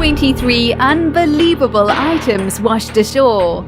23 unbelievable items washed ashore.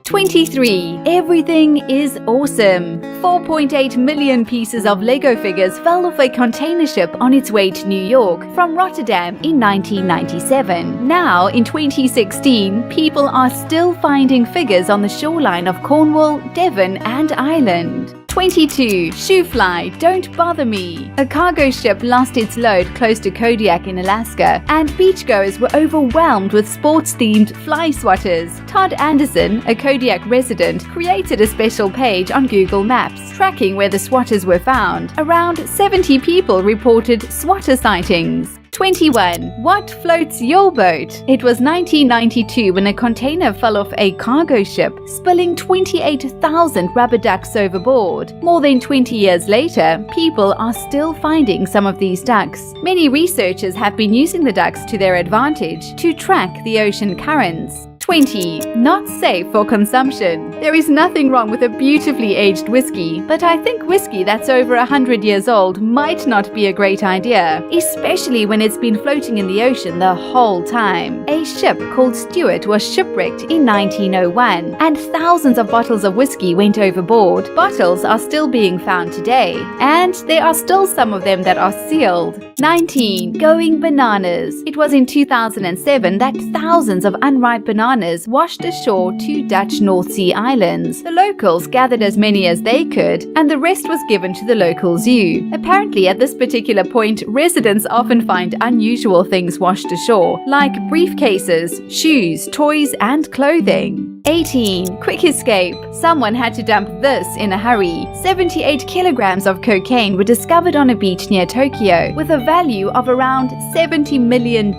23. Everything is awesome. 4.8 million pieces of Lego figures fell off a container ship on its way to New York from Rotterdam in 1997. Now, in 2016, people are still finding figures on the shoreline of Cornwall, Devon, and Ireland. 22. Shoe fly, don't bother me. A cargo ship lost its load close to Kodiak in Alaska, and beachgoers were overwhelmed with sports-themed fly swatters. Todd Anderson, a Kodiak resident, created a special page on Google Maps, tracking where the swatters were found. Around 70 people reported swatter sightings. 21. What floats your boat? It was 1992 when a container fell off a cargo ship, spilling 28,000 rubber ducks overboard. More than 20 years later, people are still finding some of these ducks. Many researchers have been using the ducks to their advantage to track the ocean currents. 20. Not safe for consumption. There is nothing wrong with a beautifully aged whiskey, but I think whiskey that's over 100 years old might not be a great idea, especially when it's been floating in the ocean the whole time. A ship called Stuart was shipwrecked in 1901, and thousands of bottles of whiskey went overboard. Bottles are still being found today, and there are still some of them that are sealed. 19. Going bananas. It was in 2007 that thousands of unripe bananas washed ashore two Dutch North Sea islands. The locals gathered as many as they could, and the rest was given to the local zoo. Apparently, at this particular point, residents often find unusual things washed ashore, like briefcases, shoes, toys, and clothing. 18. Quick escape. Someone had to dump this in a hurry. 78 kilograms of cocaine were discovered on a beach near Tokyo, with a value of around $70 million.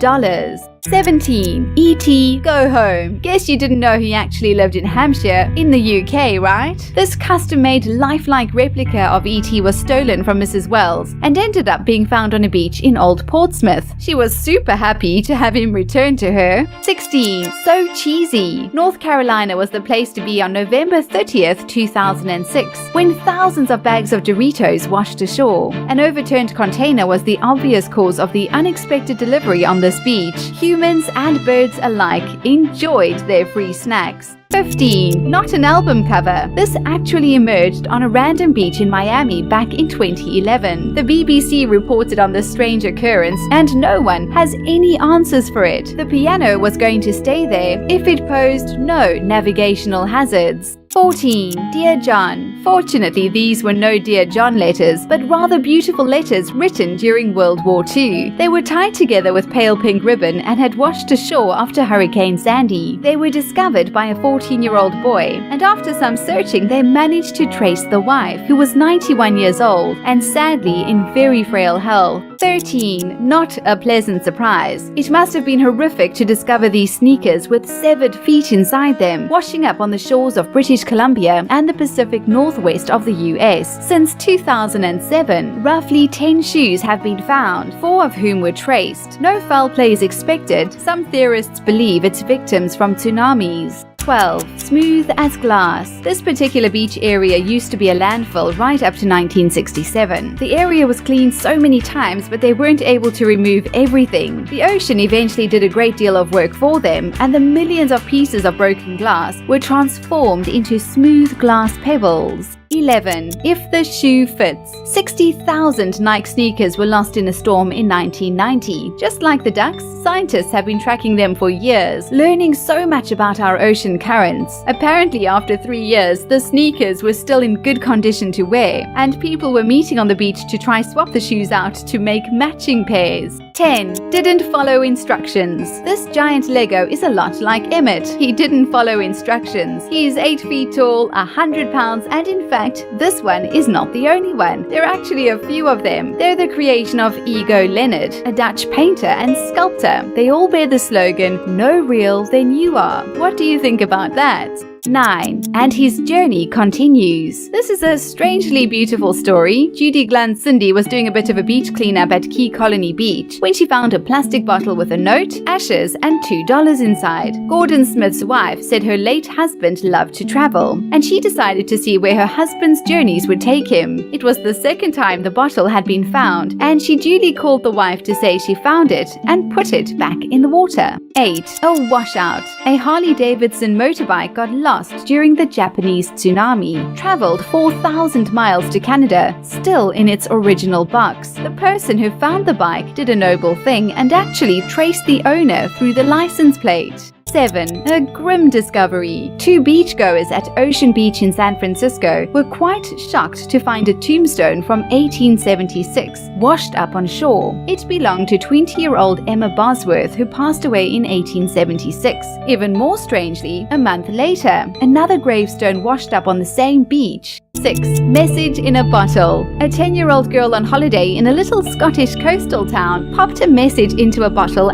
17. E.T. Go Home. Guess you didn't know he actually lived in Hampshire, in the UK, right? This custom-made lifelike replica of E.T. was stolen from Mrs. Wells and ended up being found on a beach in Old Portsmouth. She was super happy to have him returned to her. 16. So cheesy. North Carolina was the place to be on November 30th, 2006, when thousands of bags of Doritos washed ashore. An overturned container was the obvious cause of the unexpected delivery on this beach. Humans and birds alike enjoyed their free snacks. 15. Not an album cover. This actually emerged on a random beach in Miami back in 2011. The BBC reported on this strange occurrence, and no one has any answers for it. The piano was going to stay there if it posed no navigational hazards. 14. Dear John. Fortunately, these were no Dear John letters, but rather beautiful letters written during World War II. They were tied together with pale pink ribbon and had washed ashore after Hurricane Sandy. They were discovered by a 14-year-old boy, and after some searching, they managed to trace the wife, who was 91 years old and sadly in very frail health. 13. Not a pleasant surprise. It must have been horrific to discover these sneakers with severed feet inside them, washing up on the shores of British Columbia and the Pacific Northwest of the US. Since 2007, roughly 10 shoes have been found, 4 of whom were traced. No foul play is expected. Some theorists believe it's victims from tsunamis. 12. Smooth as glass. This particular beach area used to be a landfill right up to 1967. The area was cleaned so many times, but they weren't able to remove everything. The ocean eventually did a great deal of work for them, and the millions of pieces of broken glass were transformed into smooth glass pebbles. 11. If the shoe fits. 60,000 Nike sneakers were lost in a storm in 1990. Just like the ducks, scientists have been tracking them for years, learning so much about our ocean currents. Apparently, after 3 years, the sneakers were still in good condition to wear, and people were meeting on the beach to try swap the shoes out to make matching pairs. 10. Didn't follow instructions. This giant Lego is a lot like Emmett. He didn't follow instructions. He's 8 feet tall, 100 pounds, and in fact, this one is not the only one. There are actually a few of them. They're the creation of Ego Leonard, a Dutch painter and sculptor. They all bear the slogan, "No real, then you are." What do you think about that? 9. And his journey continues. This is a strangely beautiful story. Judy Glunn's Cindy was doing a bit of a beach cleanup at Key Colony Beach when she found a plastic bottle with a note, ashes, and $2 inside. Gordon Smith's wife said her late husband loved to travel, and she decided to see where her husband's journeys would take him. It was the second time the bottle had been found, and she duly called the wife to say she found it and put it back in the water. 8. A washout. A Harley-Davidson motorbike got lost during the Japanese tsunami. Traveled 4,000 miles to Canada, still in its original box. The person who found the bike did a noble thing and actually traced the owner through the license plate. 7. A grim discovery. 2 beachgoers at Ocean Beach in San Francisco were quite shocked to find a tombstone from 1876 washed up on shore. It belonged to 20-year-old Emma Bosworth, who passed away in 1876. Even more strangely, a month later, another gravestone washed up on the same beach. 6. Message in a bottle. A 10-year-old girl on holiday in a little Scottish coastal town popped a message into a bottle